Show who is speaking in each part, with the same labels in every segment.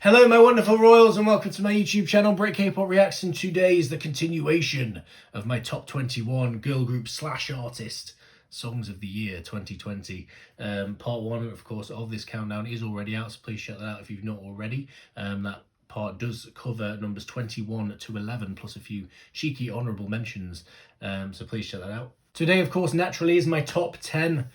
Speaker 1: Hello my wonderful royals and welcome to my YouTube channel Brit K-Pop Reacts, and today is the continuation of my top 21 girl group / artist songs of the year 2020. Part 1 of course of this countdown is already out, so please check that out if you've not already. That part does cover numbers 21 to 11 plus a few cheeky honourable mentions, so please check that out. Today, of course, naturally is my top 10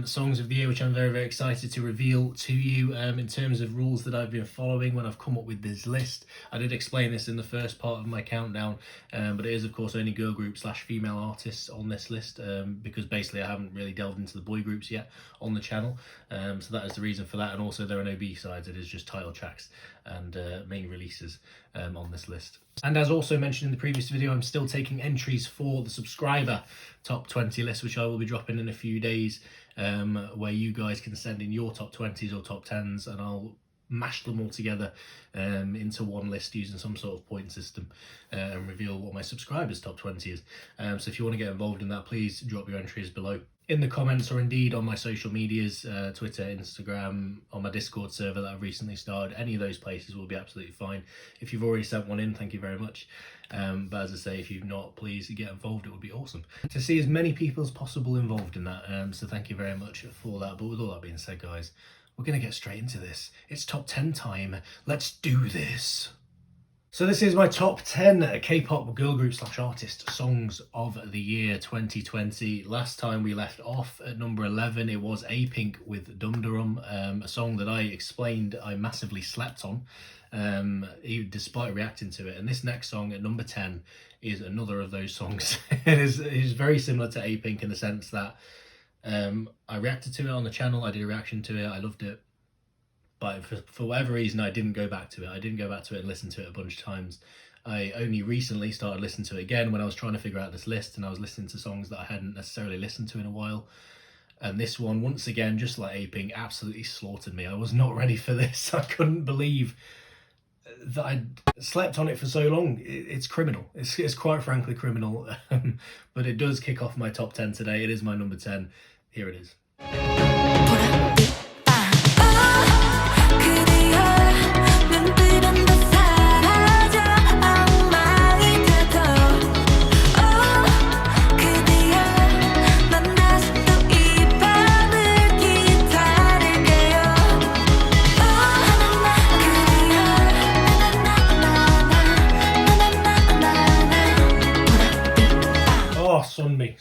Speaker 1: songs of the year, which I'm very, very excited to reveal to you. In terms of rules that I've been following when I've come up with this list, I did explain this in the first part of my countdown, but it is, of course, only girl group / female artists on this list, because basically I haven't really delved into the boy groups yet on the channel, so that is the reason for that. And also there are no B-sides, it is just title tracks and main releases on this list. And as also mentioned in the previous video, I'm still taking entries for the subscriber top 20 list, which I will be dropping in a few days, where you guys can send in your top 20s or top 10s and I'll mash them all together into one list using some sort of point system, and reveal what my subscribers top 20 is. So if you want to get involved in that, please drop your entries below in the comments, or indeed on my social medias, Twitter, Instagram, on my Discord server that I've recently started. Any of those places will be absolutely fine. If you've already sent one in, thank you very much. But as I say, if you've not, please get involved. It would be awesome to see as many people as possible involved in that. So thank you very much for that. But with all that being said, guys, we're going to get straight into this. It's top 10 time. Let's do this. So this is my top 10 K-pop girl group / artist songs of the year 2020. Last time we left off at number 11, it was A-Pink with Dum Dum, a song that I explained I massively slept on, despite reacting to it. And this next song at number 10 is another of those songs. It is very similar to A-Pink in the sense that I reacted to it on the channel, I did a reaction to it, I loved it. But for whatever reason, I didn't go back to it. I didn't go back to it and listen to it a bunch of times. I only recently started listening to it again when I was trying to figure out this list, and I was listening to songs that I hadn't necessarily listened to in a while. And this one, once again, just like A-Pink, absolutely slaughtered me. I was not ready for this. I couldn't believe that I'd slept on it for so long. It's criminal. It's quite frankly criminal. But it does kick off my top 10 today. It is my number 10. Here it is. Sun me.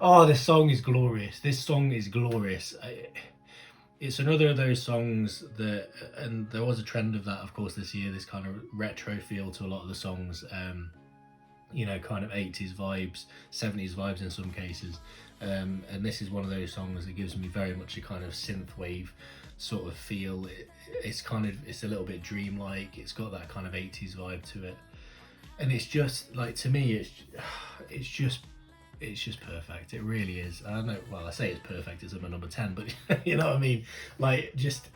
Speaker 1: Oh, this song is glorious. This song is glorious. It's another of those songs that, and there was a trend of that, of course, this year, this kind of retro feel to a lot of the songs, you know, kind of 80s vibes, 70s vibes in some cases. And this is one of those songs that gives me very much a kind of synthwave sort of feel. It's a little bit dreamlike. It's got that kind of 80s vibe to it. And it's just like, to me, it's just perfect. It really is. I don't know, well, I say it's perfect, it's at my number 10, but you know what I mean? Like, just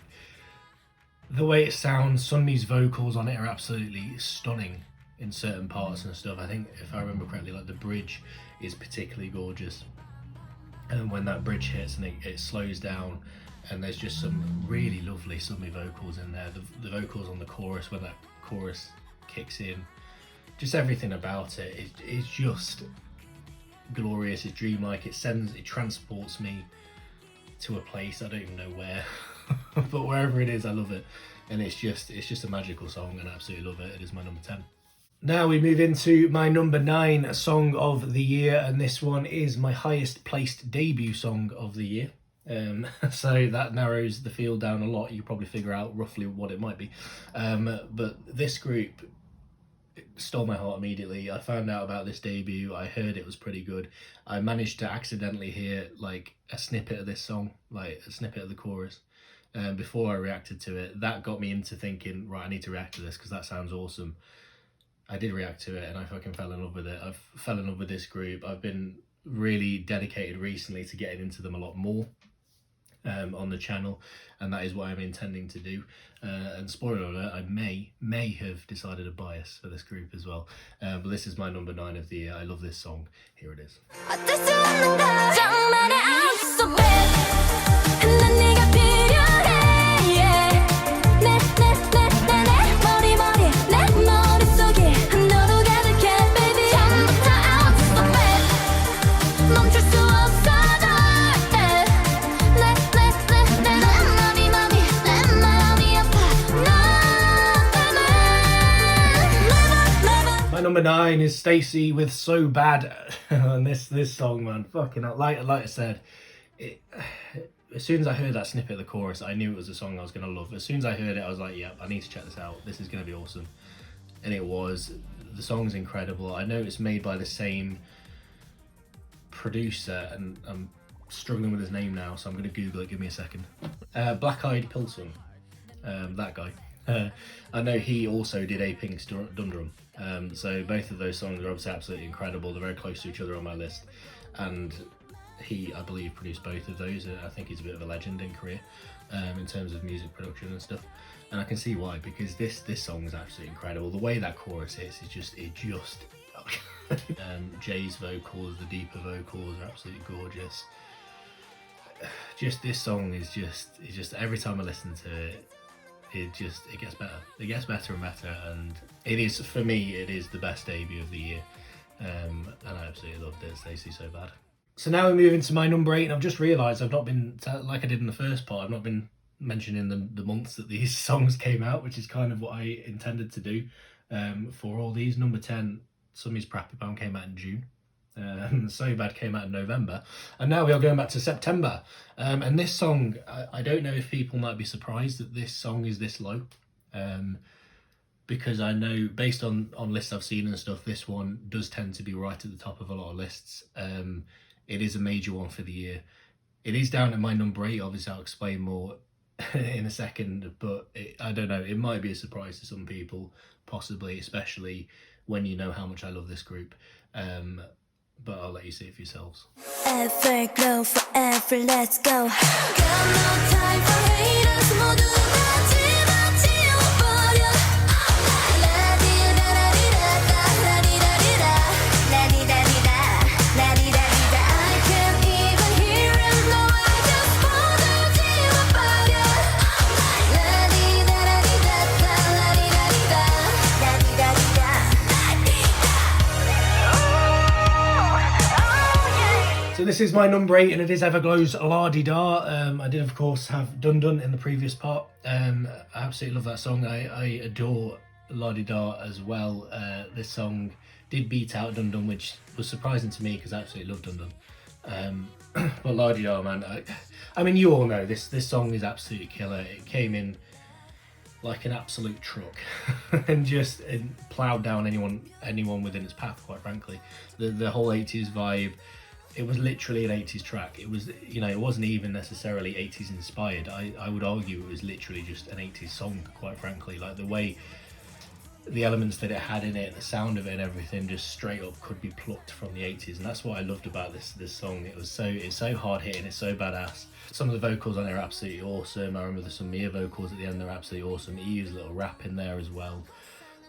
Speaker 1: the way it sounds, Sunmi's vocals on it are absolutely stunning in certain parts and stuff. I think, if I remember correctly, like the bridge is particularly gorgeous. And when that bridge hits and it slows down, and there's just some really lovely Sunmi vocals in there. The vocals on the chorus, when that chorus kicks in, just everything about it is just glorious. It's dreamlike. It transports me to a place, I don't even know where, but wherever it is, I love it. And it's just a magical song, and I absolutely love it. It is my number 10. Now we move into my number 9 song of the year, and this one is my highest placed debut song of the year. So that narrows the field down a lot. You probably figure out roughly what it might be. But this group stole my heart immediately. I found out about this debut, I heard it was pretty good. I managed to accidentally hear like a snippet of this song, like a snippet of the chorus, before I reacted to it. That got me into thinking, right, I need to react to this because that sounds awesome. I did react to it and I fucking fell in love with it. I've fell in love with this group. I've been really dedicated recently to getting into them a lot more on the channel, and that is what I'm intending to do. And spoiler alert, I may have decided a bias for this group as well, but this is my number 9 of the year. I love this song. Here it is. Number 9 is Staci with So Bad. And this song, man, fucking hell. Like I said, as soon as I heard that snippet of the chorus, I knew it was a song I was going to love. As soon as I heard it, I was like, yeah, I need to check this out. This is going to be awesome. And it was. The song's incredible. I know it's made by the same producer, and I'm struggling with his name now, so I'm going to Google it. Give me a second. Black-Eyed Pilsung. That guy. I know he also did Pink's Dundrum. So both of those songs are obviously absolutely incredible. They're very close to each other on my list, and he, I believe, produced both of those. I think he's a bit of a legend in Korea in terms of music production and stuff, and I can see why, because this song is absolutely incredible. The way that chorus hits is just Jay's vocals, the deeper vocals are absolutely gorgeous. Just this song is just every time I listen to it, it gets better. It gets better and better, and it is, for me, it is the best debut of the year. And I absolutely loved it. Staci So Bad. So now we move into my number 8, and I've just realised I've not been, like I did in the first part, I've not been mentioning the months that these songs came out, which is kind of what I intended to do for all these. Number 10, Summy's Prappy Pound came out in June. So Bad came out in November, and now we are going back to September, and this song, I don't know if people might be surprised that this song is this low, because I know, based on lists I've seen and stuff, this one does tend to be right at the top of a lot of lists. It is a major one for the year. It is down at my number 8, obviously I'll explain more in a second, but I don't know, it might be a surprise to some people, possibly, especially when you know how much I love this group. But I'll let you see it for yourselves.
Speaker 2: Everglow forever, let's go. Got no time for haters, 모두 다 집어치워버려. 라디라리라다, 라디라리라, 라디라리라, 라디라리라. I can't even hear him, no, I just 모두 지워버려. 라디라리라다, 라디라리라, 라디라리라.
Speaker 1: So this is my number 8, and it is Everglow's La Di Da. I did, of course, have Dun Dun in the previous part. I absolutely love that song. I adore La Di Da as well. This song did beat out Dun Dun, which was surprising to me because I absolutely love Dun Dun. But La Di Da, man, I mean, you all know this song is absolutely killer. It came in like an absolute truck and just ploughed down anyone within its path, quite frankly. The whole 80s vibe. It was literally an 80s track. It was, you know, it wasn't even necessarily 80s inspired. I would argue it was literally just an 80s song, quite frankly. Like the way, the elements that it had in it, the sound of it and everything, just straight up could be plucked from the 80s. And that's what I loved about this song. It's so hard hitting, it's so badass. Some of the vocals on there are absolutely awesome. I remember some Mia vocals at the end, they're absolutely awesome. He used a little rap in there as well.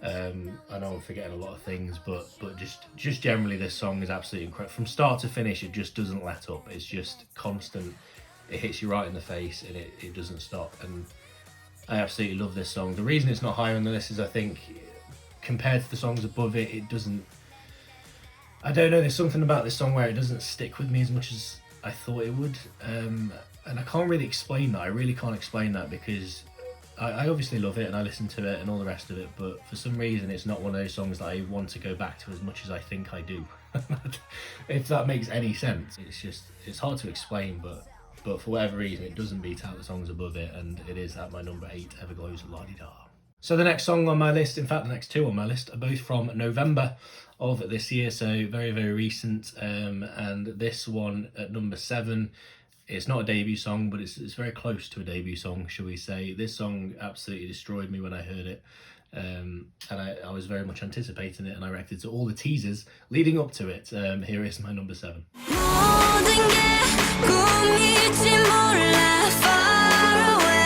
Speaker 1: I know I'm forgetting a lot of things, but just generally this song is absolutely incredible. From start to finish, it just doesn't let up. It's just constant. It hits you right in the face, and it doesn't stop. And I absolutely love this song. The reason it's not higher on the list is, I think, compared to the songs above it, it doesn't, I don't know, there's something about this song where it doesn't stick with me as much as I thought it would. And I can't really explain that. I really can't explain that, because I obviously love it and I listen to it and all the rest of it, but for some reason it's not one of those songs that I want to go back to as much as I think I do. If that makes any sense. It's hard to explain, but for whatever reason it doesn't beat out the songs above it, and it is at my number 8, Everglow's La Di Da. So the next song on my list, in fact the next two on my list, are both from November of this year, so very, very recent. And this one at number 7, it's not a debut song, but it's very close to a debut song, shall we say. This song absolutely destroyed me when I heard it. And I was very much anticipating it, and I reacted to all the teasers leading up to it. Here is my number 7.
Speaker 2: 모든 게 꿈일지 몰라 far away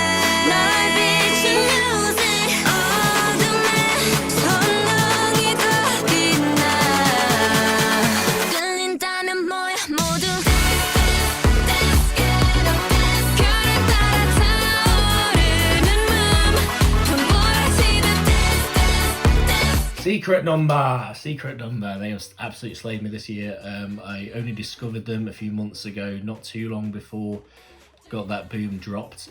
Speaker 2: 날 비춘 music 어둠에 선명히 다 빛나 끌린다면 뭐야 모두 dance get up dance 별을 따라 타오르는 맘 전부라지는 dance
Speaker 1: Secret Number. They have absolutely slayed me this year. I only discovered them a few months ago, not too long before Got That Boom dropped.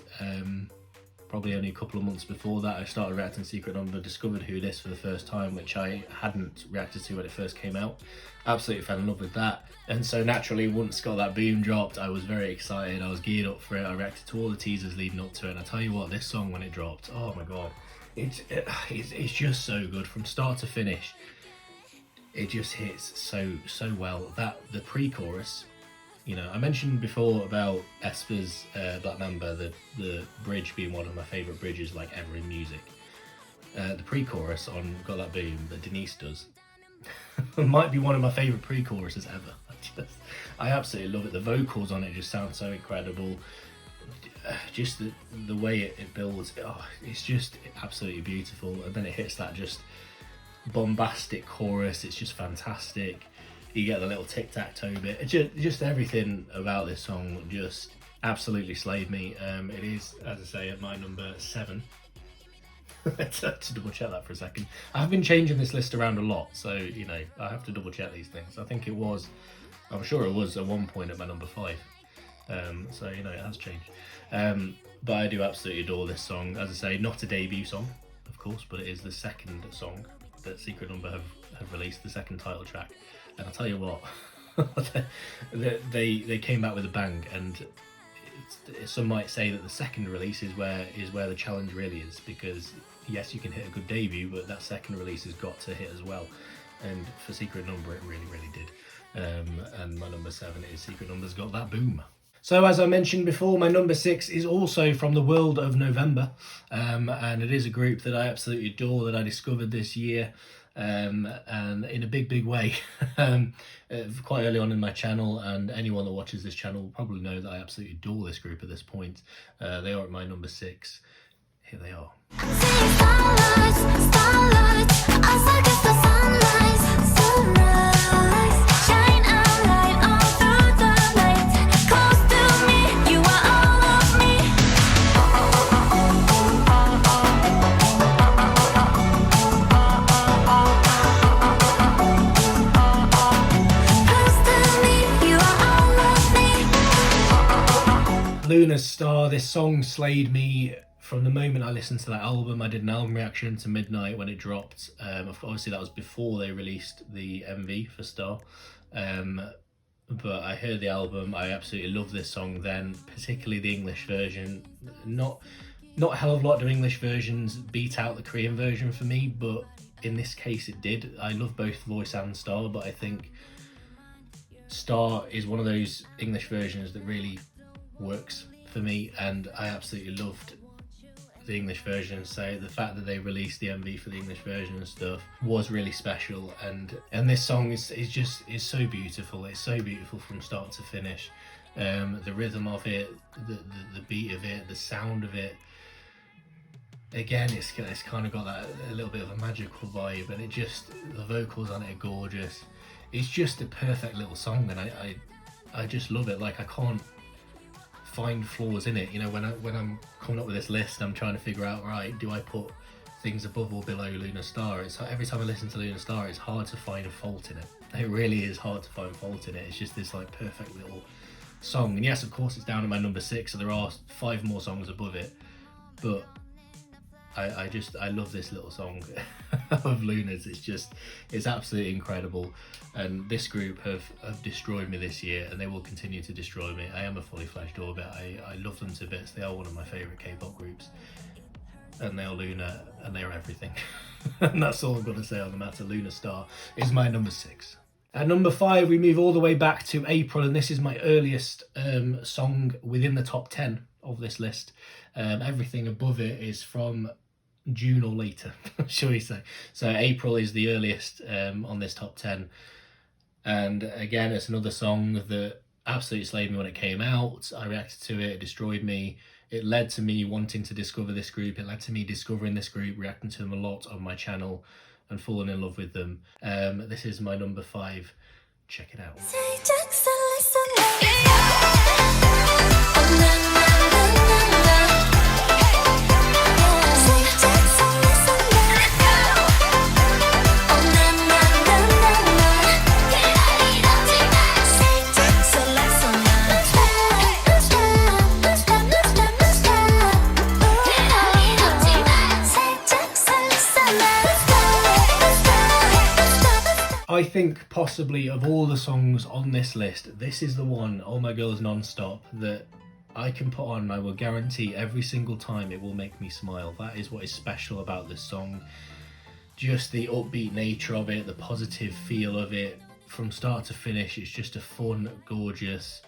Speaker 1: Probably only a couple of months before that, I started reacting to Secret Number, discovered Who Dis for the first time, which I hadn't reacted to when it first came out. Absolutely fell in love with that. And so naturally, once Got That Boom dropped, I was very excited. I was geared up for it. I reacted to all the teasers leading up to it. And I tell you what, this song when it dropped, oh my god. It's just so good from start to finish. It just hits so well. That the pre-chorus, you know, I mentioned before about aespa's Black Mamba, the bridge being one of my favourite bridges like ever in music. The pre-chorus on Got That Boom that Denise does might be one of my favourite pre-choruses ever. I absolutely love it. The vocals on it just sound so incredible. Just the way it builds, it's just absolutely beautiful. And then it hits that just bombastic chorus. It's just fantastic. You get the little tic-tac-toe bit. Just everything about this song just absolutely slayed me. It is, as I say, at my number 7. to double check that for a second. I've been changing this list around a lot, so you know I have to double check these things. I think I'm sure it was at one point at my number 5. So you know it has changed. But I do absolutely adore this song. As I say, not a debut song, of course, but it is the second song that Secret Number have released, the second title track. And I'll tell you what, they came back with a bang. And some might say that the second release is where the challenge really is, because yes, you can hit a good debut, but that second release has got to hit as well. And for Secret Number, it really did. And my number 7 is Secret Number's Got That Boom. So as I mentioned before, my number 6 is also from the world of November, and it is a group that I absolutely adore, that I discovered this year, and in a big way, quite early on in my channel, and anyone that watches this channel will probably know that I absolutely adore this group at this point. They are at my number 6. Here they are.
Speaker 2: Starlights, starlights, as I get the sunrise, sunrise, shine a light all through the night. Close to me, you are all of me. Close to me, you are all of me.
Speaker 1: Luna's Star, this song slayed me. From the moment I listened to that album. I did an album reaction to Midnight when it dropped. Obviously that was before they released the MV for Star. But I heard the album, I absolutely loved this song then, particularly the English version. Not a hell of a lot do English versions beat out the Korean version for me, but in this case it did. I love both Voice and Star, but I think Star is one of those English versions that really works for me, and I absolutely loved the English version. So the fact that they released the MV for the English version and stuff was really special, and this song is so beautiful. It's so beautiful from start to finish. The rhythm of it, the beat of it, the sound of it, again it's kind of got that a little bit of a magical vibe, and the vocals on it are gorgeous. It's just a perfect little song, and I just love it. Like, I can't find flaws in it. You know, when I'm coming up with this list, I'm trying to figure out, right, do I put things above or below Luna Star? It's every time I listen to Luna Star, it's hard to find a fault in it. It really is hard to find fault in it. It's just this like perfect little song. And yes, of course, it's down at my number 6, so there are 5 more songs above it, but I love this little song of Luna's. It's absolutely incredible, and this group have destroyed me this year, and they will continue to destroy me. I am a fully fledged orbit. I love them to bits. They are one of my favourite K-pop groups, and they are Luna, and they are everything. And that's all I've got to say on the matter. Luna Star is my number 6. At number 5, we move all the way back to April, and this is my earliest song within the top 10 of this list. Everything above it is from June or later, shall we say. So April is the earliest on this top 10. And again, it's another song that absolutely slayed me when it came out. I reacted to it, it destroyed me. It led to me wanting to discover this group. It led to me discovering this group, reacting to them a lot on my channel and falling in love with them. This is my number 5. Check it out. I think possibly of all the songs on this list, this is the one, Oh My Girl is Nonstop, that I can put on and I will guarantee every single time it will make me smile. That is what is special about this song. Just the upbeat nature of it, the positive feel of it, from start to finish. It's just a fun, gorgeous,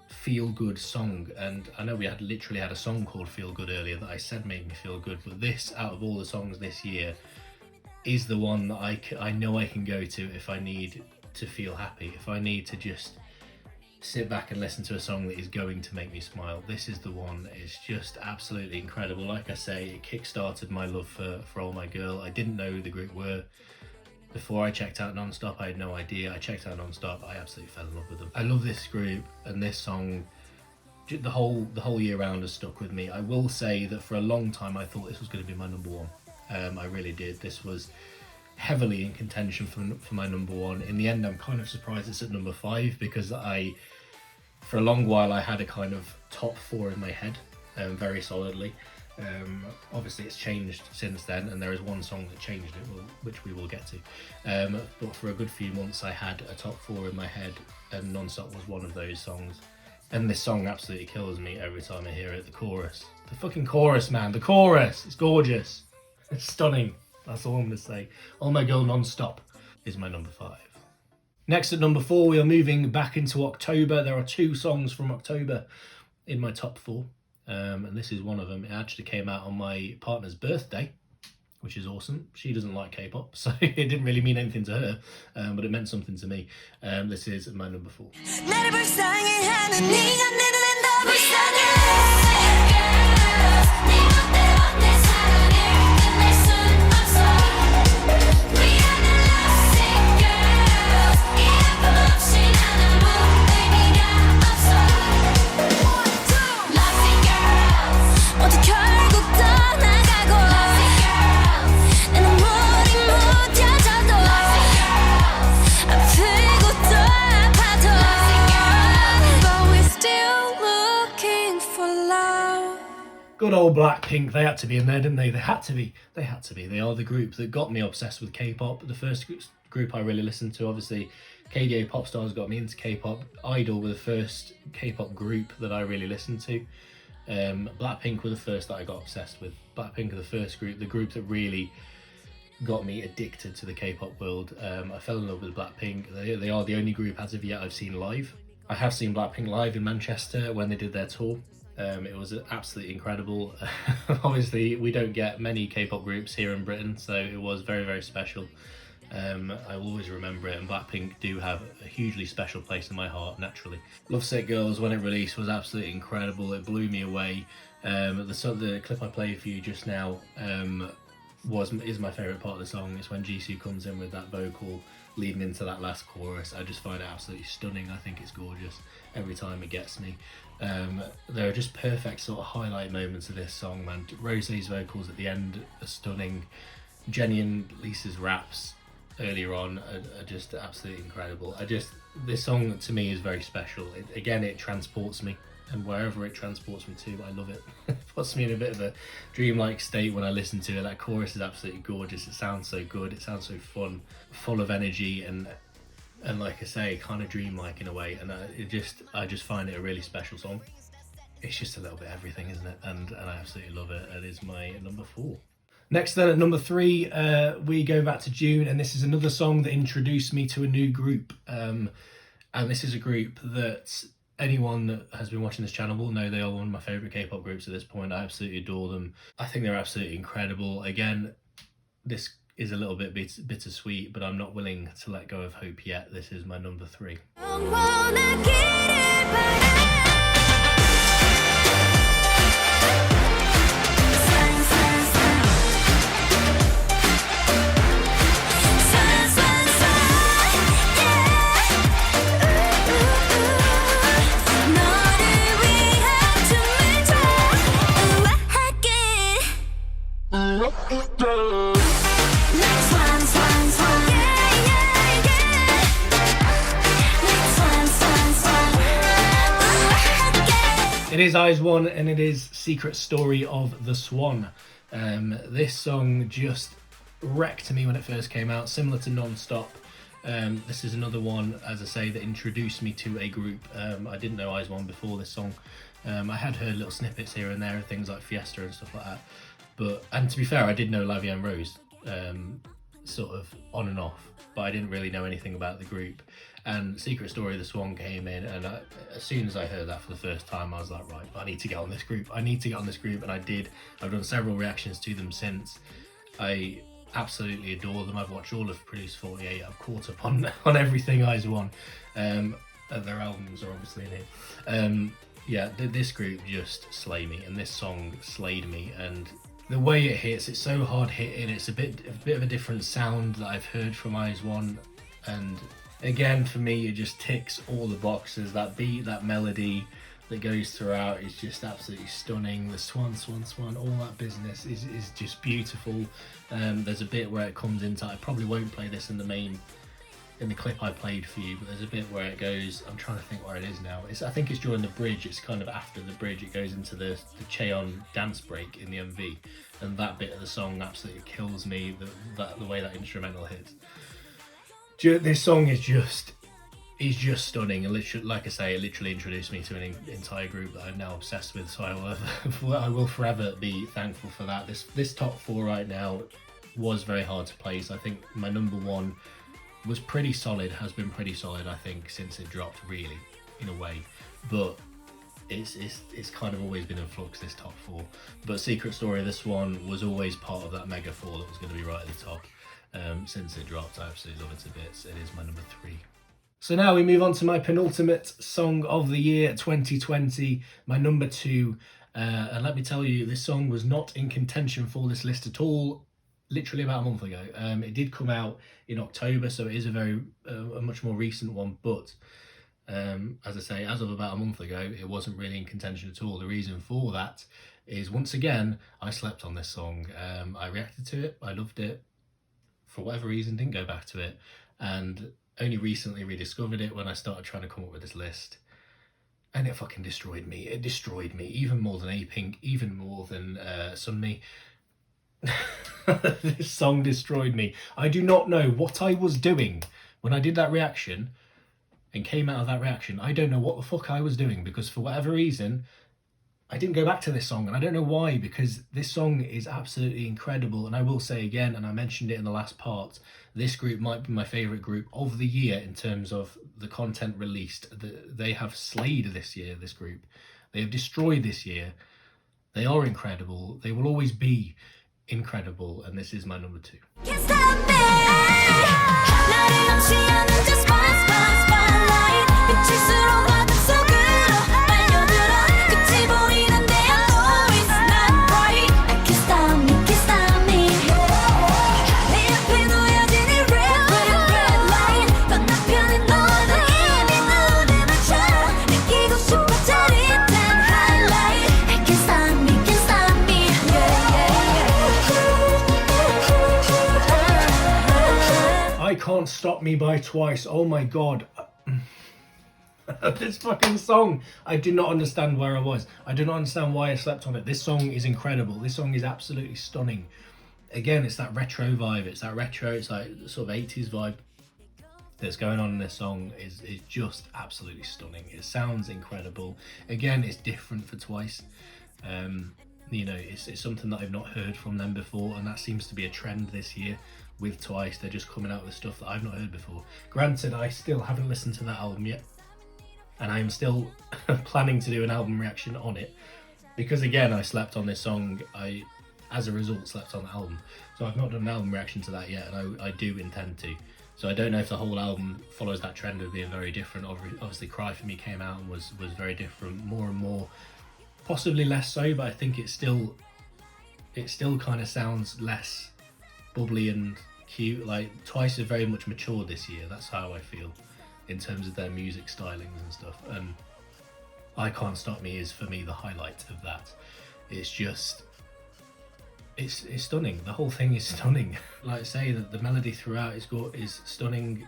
Speaker 1: feel-good song. And I know we literally had a song called Feel Good earlier that I said made me feel good, but this, out of all the songs this year, is the one that I know I can go to if I need to feel happy, if I need to just sit back and listen to a song that is going to make me smile. This is the one. It's just absolutely incredible. Like I say, it kick-started my love for Oh My Girl. I didn't know who the group were. Before I checked out Nonstop, I had no idea. I checked out Nonstop, I absolutely fell in love with them. I love this group, and this song, the whole year round, has stuck with me. I will say that for a long time I thought this was going to be my number 1. I really did. This was heavily in contention for my number 1. In the end, I'm kind of surprised it's at number 5, because for a long while I had a kind of top 4 in my head, very solidly. Obviously it's changed since then, and there is one song that changed it, which we will get to. But for a good few months I had a top 4 in my head, and Nonstop was one of those songs. And this song absolutely kills me every time I hear it. The chorus. The fucking chorus, man. The chorus! It's gorgeous. It's stunning. That's all I'm going to say. Oh My Girl Nonstop is my number 5. Next at number 4, we are moving back into October. There are 2 songs from October in my top 4. And this is one of them. It actually came out on my partner's birthday, which is awesome. She doesn't like K-pop, so it didn't really mean anything to her, but it meant something to me. This is my number 4. Good old Blackpink, they had to be in there, didn't they? They had to be. They had to be. They are the group that got me obsessed with K-pop. The first group I really listened to, obviously, KDA Popstars got me into K-pop. Idol were the first K-pop group that I really listened to. Blackpink were the first that I got obsessed with. Blackpink are the first group, the group that really got me addicted to the K-pop world. I fell in love with Blackpink. They are the only group as of yet I've seen live. I have seen Blackpink live in Manchester when they did their tour. It was absolutely incredible. Obviously, we don't get many K-pop groups here in Britain, so it was very, very special. I will always remember it, and Blackpink do have a hugely special place in my heart, naturally. Lovesick Girls, when it released, was absolutely incredible. It blew me away. The clip I played for you just now is my favourite part of the song. It's when Jisoo comes in with that vocal leading into that last chorus. I just find it absolutely stunning. I think it's gorgeous every time it gets me. There are just perfect sort of highlight moments of this song, man. Rosé's vocals at the end are stunning. Jenny and Lisa's raps earlier on are just absolutely incredible. This song to me is very special. It transports me, and wherever it transports me to, I love it. It puts me in a bit of a dreamlike state when I listen to it. That chorus is absolutely gorgeous. It sounds so good. It sounds so fun, full of energy, and like I say, kind of dreamlike in a way. And I just find it a really special song. It's just a little bit everything, isn't it? And I absolutely love it. It is my number 4. Next then, at number 3, we go back to June, and this is another song that introduced me to a new group. And this is a group that Anyone that has been watching this channel will know they are one of my favourite K-pop groups at this point. I absolutely adore them. I think they're absolutely incredible. Again, this is a little bit bittersweet, but I'm not willing to let go of hope yet. This is my number 3. It is Eyes One, and it is Secret Story of the Swan. This song just wrecked me when it first came out, similar to Nonstop. This is another one, as I say, that introduced me to a group. I didn't know Eyes One before this song. I had heard little snippets here and there of things like Fiesta and stuff like that. And to be fair, I did know La Vie en Rose, sort of on and off, but I didn't really know anything about the group. And Secret Story of the Swan came in, and as soon as I heard that for the first time, I was like, right, I need to get on this group. I need to get on this group, and I did. I've done several reactions to them since. I absolutely adore them. I've watched all of Produce 48. I've caught up on everything Eyes One. Their albums are obviously in it. Yeah, this group just slay me, and this song slayed me. And the way it hits, it's so hard hitting. It's a bit of a different sound that I've heard from Eyes One, and again, for me, it just ticks all the boxes. That beat, that melody that goes throughout is just absolutely stunning. The swan, swan, swan, all that business is just beautiful. There's a bit where it comes into, I probably won't play this in the clip I played for you, but there's a bit where it goes, I'm trying to think where it is now. I think it's during the bridge. It's kind of after the bridge. It goes into the Cheon dance break in the MV, and that bit of the song absolutely kills me, the way that instrumental hits. This song is just stunning, and literally, like I say, it literally introduced me to an entire group that I'm now obsessed with. So I will forever be thankful for that. This top 4 right now was very hard to place. I think my number 1 was pretty solid, has been pretty solid, I think, since it dropped, really, in a way. But it's kind of always been in flux, this top 4. But Secret Story of this one was always part of that mega 4 that was going to be right at the top. Since it dropped, I absolutely love it to bits. It is my number 3. So now we move on to my penultimate song of the year 2020, my number 2. And let me tell you, this song was not in contention for this list at all, literally about a month ago. It did come out in October, so it is a much more recent one, but as I say, as of about a month ago, it wasn't really in contention at all. The reason for that is, once again, I slept on this song. I reacted to it, I loved it. For whatever reason, didn't go back to it, and only recently rediscovered it when I started trying to come up with this list, and it fucking destroyed me. It destroyed me, even more than A-Pink, even more than Sunmi. This song destroyed me. I do not know what I was doing when I did that reaction and came out of that reaction. I don't know what the fuck I was doing, because for whatever reason, I didn't go back to this song, and I don't know why, because this song is absolutely incredible. And I will say again, and I mentioned it in the last part, this group might be my favourite group of the year in terms of the content released. They have slayed this year, this group. They have destroyed this year. They are incredible. They will always be incredible, and this is my number 2.
Speaker 2: Can't stop me. 나를 감시하는 저 spotlight. 빛일수록 어둠속으로 빨려들어. 끝이 보이는데 I know it's not right. I can't stop me, can't stop me. 내 앞에 놓여진 이 red light. 건너편에 너도 이미 눈에 맞춰. 느끼고 싶어 짜릿한 highlight. I can't stop me, can't stop me.
Speaker 1: I Can't Stop Me by Twice. Oh my god. This fucking song, I do not understand where I was. I do not understand why I slept on it. This song is incredible. This song is absolutely stunning. Again, it's that retro vibe. It's that retro, it's like sort of 80s vibe that's going on in this song is just absolutely stunning. It sounds incredible. Again, it's different for Twice. You know, it's something that I've not heard from them before, and that seems to be a trend this year with Twice. They're just coming out with stuff that I've not heard before. Granted, I still haven't listened to that album yet, and I'm still planning to do an album reaction on it, because again I slept on this song. I, as a result, slept on the album, so I've not done an album reaction to that yet, and I do intend to. So I don't know if the whole album follows that trend of being very different. Obviously Cry For Me came out and was very different, more and more, possibly less so, but I think it still kind of sounds less bubbly and cute. Like Twice is very much matured this year, that's how I feel in terms of their music stylings and stuff, and I Can't Stop Me is for me the highlight of that. It's just, it's stunning. The whole thing is stunning. Like I say, the melody throughout is stunning,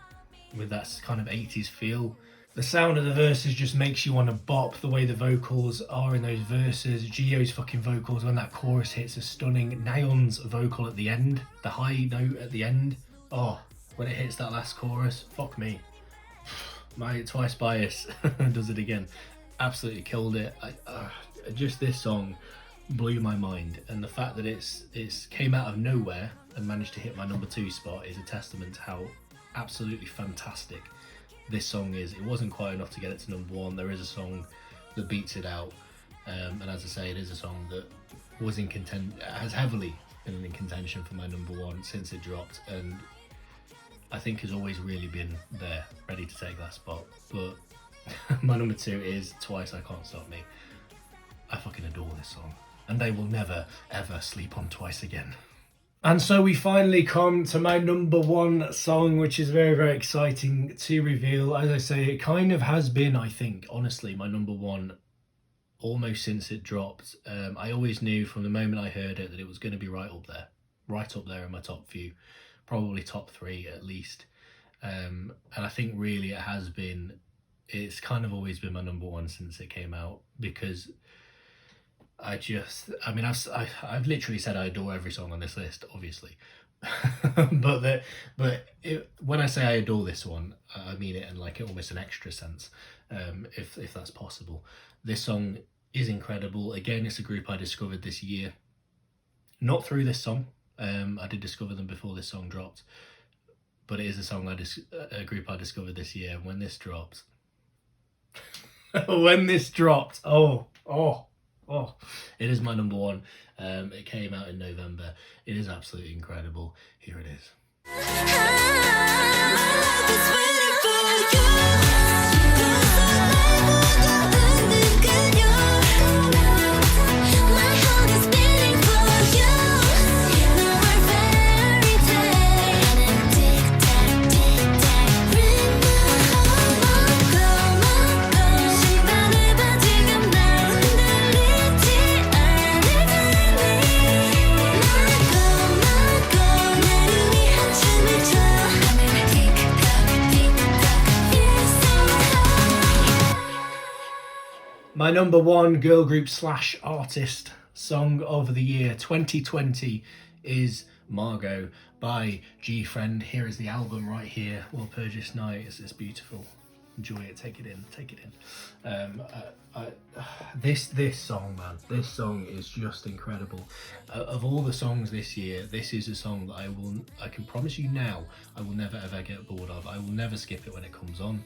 Speaker 1: with that kind of 80s feel. The sound of the verses just makes you want to bop. The way the vocals are in those verses, Gio's fucking vocals when that chorus hits are stunning. Nayeon's vocal at the end, the high note at the end, oh, when it hits that last chorus, fuck me. My Twice bias does it again. Absolutely killed it. Just this song blew my mind, and the fact that it's came out of nowhere and managed to hit my number 2 spot is a testament to how absolutely fantastic this song is. It wasn't quite enough to get it to number 1. There is a song that beats it out, and as I say, it is a song that was has heavily been in contention for my number 1 since it dropped, and I think has always really been there, ready to take that spot. But my number 2 is Twice, I Can't Stop Me. I fucking adore this song, and they will never ever sleep on Twice again. And so we finally come to my number 1 song, which is very, very exciting to reveal. As I say, it kind of has been, I think, honestly, my number 1 almost since it dropped. I always knew from the moment I heard it that it was going to be right up there in my top few, probably top 3 at least. And I think really it's kind of always been my number 1 since it came out, because I've literally said I adore every song on this list, obviously. but when I say I adore this one, I mean it in like almost an extra sense, if that's possible. This song is incredible. Again, it's a group I discovered this year, not through this song. I did discover them before this song dropped, but it is a song a group I discovered this year. When this dropped, oh, it is my number 1. It came out in November. It is absolutely incredible. Here it is. My number 1 girl group / artist song of the year 2020 is Margot by GFRIEND. Here is the album right here. Well, Purchase Night. It's beautiful. Enjoy it. Take it in. This song, man. This song is just incredible. Of all the songs this year, this is a song that I can promise you now, I will never ever get bored of. I will never skip it when it comes on.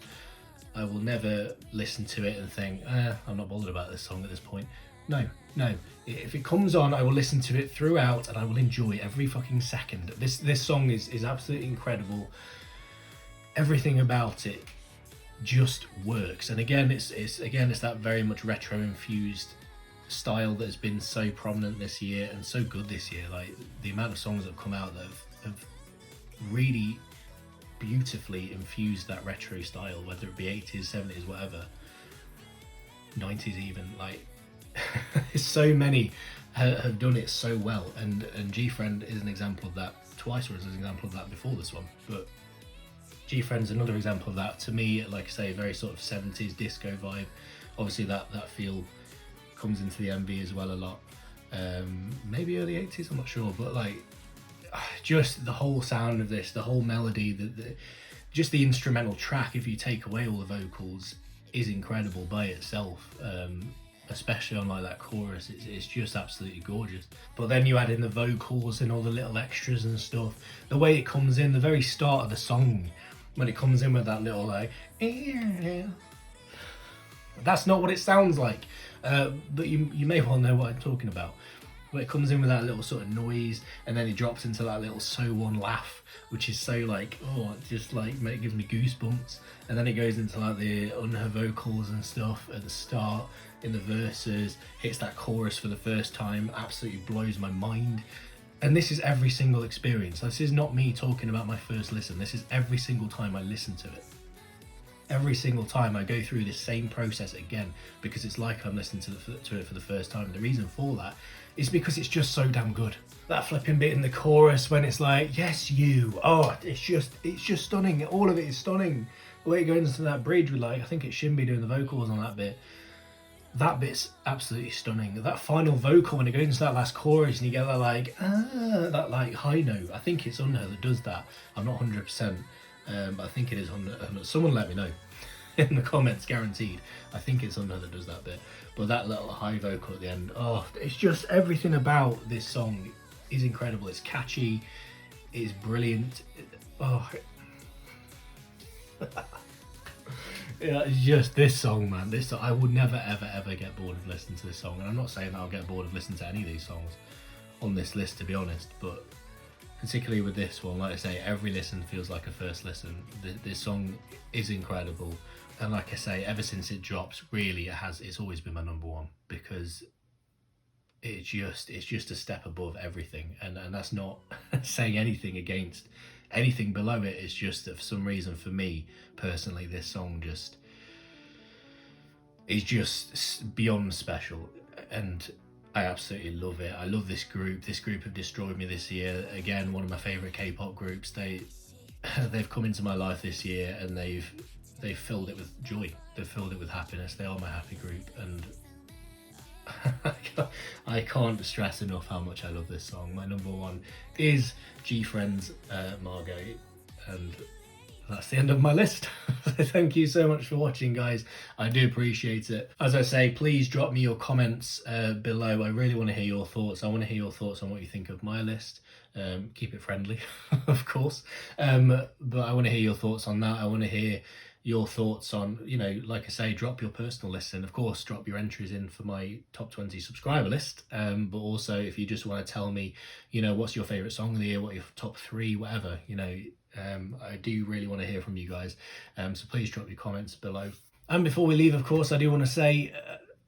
Speaker 1: I will never listen to it and think, I'm not bothered about this song at this point. No. If it comes on, I will listen to it throughout and I will enjoy every fucking second. This song is absolutely incredible. Everything about it just works. And again, it's that very much retro infused style that has been so prominent this year and so good this year. Like the amount of songs that have come out that have really beautifully infused that retro style, whether it be 80s, 70s, whatever, 90s even, like so many have done it so well, and GFRIEND is an example of that. Twice was an example of that before this one, but GFRIEND's another example of that. To me, like I say, very sort of 70s disco vibe. Obviously that feel comes into the MV as well a lot, maybe early 80s, I'm not sure, but like just the whole sound of this, the whole melody, just the instrumental track, if you take away all the vocals, is incredible by itself, especially on like that chorus. It's just absolutely gorgeous. But then you add in the vocals and all the little extras and stuff, the way it comes in, the very start of the song, when it comes in with that little like That's not what it sounds like, but you may well know what I'm talking about. Where it comes in with that little sort of noise, and then it drops into that little so one laugh, which is so like, oh, it just like it gives me goosebumps. And then it goes into like on her vocals and stuff at the start in the verses, hits that chorus for the first time, absolutely blows my mind. And this is every single experience. This is not me talking about my first listen. This is every single time I listen to it. Every single time I go through this same process again, because it's like I'm listening to it for the first time. The reason for that is because it's just so damn good. That flipping bit in the chorus when it's like, yes you, oh, it's just stunning. All of it is stunning. The way it goes into that bridge with like, I think it's Shimby doing the vocals on that bit. That bit's absolutely stunning. That final vocal when it goes into that last chorus and you get that like, that like high note. I think it's Unha that does that. I'm not 100%. But I think it is Unha. Someone let me know in the comments, guaranteed. I think it's Unha that does that bit. But that little high vocal at the end, oh, it's just everything about this song is incredible. It's catchy, it's brilliant. Oh, yeah, it's just this song, man. This song, I would never, ever, ever get bored of listening to this song. And I'm not saying that I'll get bored of listening to any of these songs on this list, to be honest. But particularly with this one, like I say, every listen feels like a first listen. This song is incredible. And like I say, ever since it drops, really, it's always been my number one, because it's just a step above everything. And that's not saying anything against anything below it. It's just that for some reason, for me personally, this song is just beyond special, and I absolutely love it. I love this group. This group have destroyed me this year. Again, one of my favourite K-pop groups. They've come into my life this year, and they've filled it with joy. They've filled it with happiness. They are my happy group, and I can't stress enough how much I love this song. My number one is GFRIEND's Margot, and that's the end of my list. Thank you so much for watching, guys. I do appreciate it. As I say, please drop me your comments below. I really want to hear your thoughts. I want to hear your thoughts on what you think of my list. Keep it friendly, of course. But I want to hear your thoughts on that. I want to hear your thoughts on, like I say, drop your personal list, and of course drop your entries in for my top 20 subscriber list. But also, if you just want to tell me, what's your favorite song of the year, what your top 3, whatever, I do really want to hear from you guys. So please drop your comments below. And before we leave, of course, I do want to say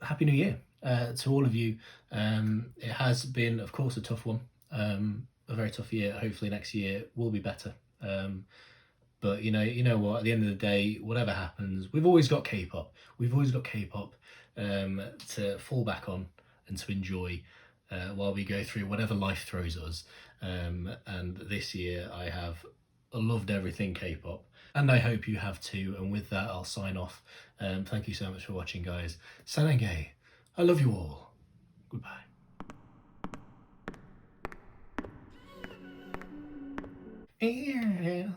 Speaker 1: Happy New Year to all of you. It has been, of course, a tough one, a very tough year. Hopefully next year will be better. But you know what, at the end of the day, whatever happens, we've always got K-pop. We've always got K-pop to fall back on and to enjoy while we go through whatever life throws us. And this year I have loved everything K-pop, and I hope you have too. And with that, I'll sign off. Thank you so much for watching, guys. Sanenge, I love you all. Goodbye. Yeah.